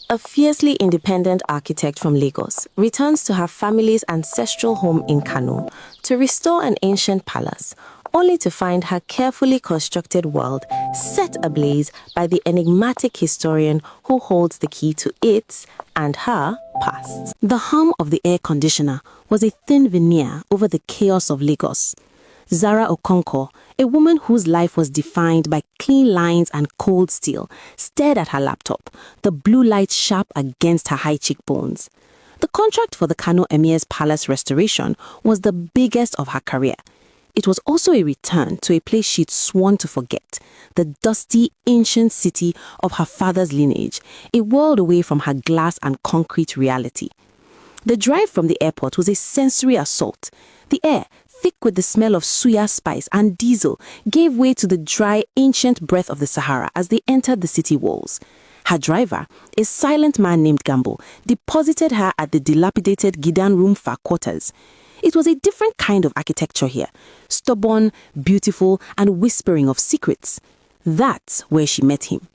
A fiercely independent architect from Lagos returns to her family's ancestral home in Kano to restore an ancient palace, only to find her carefully constructed world set ablaze by the enigmatic historian who holds the key to its and her past. The hum of the air conditioner was a thin veneer over the chaos of Lagos. Zara Okonkwo, a woman whose life was defined by clean lines and cold steel, stared at her laptop, the blue light sharp against her high cheekbones. The contract for the Kano Emir's palace restoration was the biggest of her career. It was also a return to a place she'd sworn to forget, the dusty, ancient city of her father's lineage, a world away from her glass and concrete reality. The drive from the airport was a sensory assault. The air, thick with the smell of suya spice and diesel, gave way to the dry, ancient breath of the Sahara as they entered the city walls. Her driver, a silent man named Gambo, deposited her at the dilapidated Gidan Rumfa quarters. It was a different kind of architecture here, stubborn, beautiful, and whispering of secrets. That's where she met him.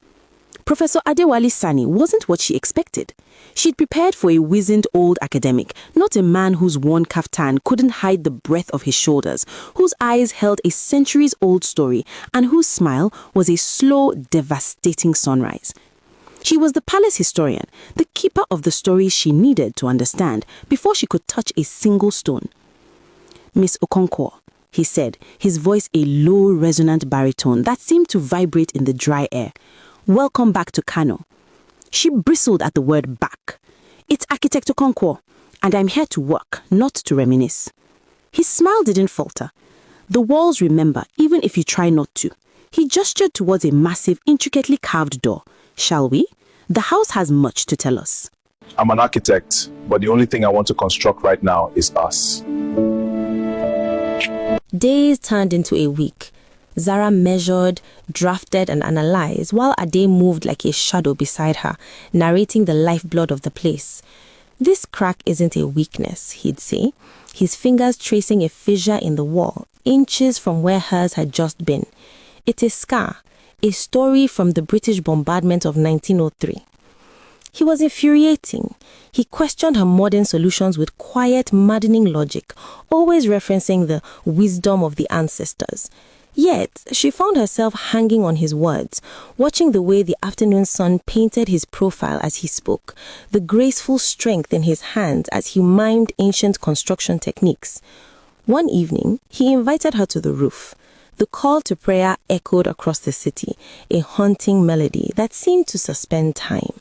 Professor Adewale Sani wasn't what she expected. She'd prepared for a wizened old academic, not a man whose worn kaftan couldn't hide the breadth of his shoulders, whose eyes held a centuries-old story, and whose smile was a slow, devastating sunrise. She was the palace historian, the keeper of the stories she needed to understand before she could touch a single stone. Miss Okonkwo, he said, his voice a low, resonant baritone that seemed to vibrate in the dry air. Welcome back to Kano. She bristled at the word back. It's Architect Okonkwo, and I'm here to work, not to reminisce. His smile didn't falter. The walls remember, even if you try not to. He gestured towards a massive, intricately carved door. Shall we? The house has much to tell us. I'm an architect, but the only thing I want to construct right now is us. Days turned into a week. Zara measured, drafted, and analyzed, while Ade moved like a shadow beside her, narrating the lifeblood of the place. This crack isn't a weakness, he'd say, his fingers tracing a fissure in the wall, inches from where hers had just been. It's a scar, a story from the British bombardment of 1903. He was infuriating. He questioned her modern solutions with quiet, maddening logic, always referencing the wisdom of the ancestors. Yet, she found herself hanging on his words, watching the way the afternoon sun painted his profile as he spoke, the graceful strength in his hands as he mimed ancient construction techniques. One evening, he invited her to the roof. The call to prayer echoed across the city, a haunting melody that seemed to suspend time.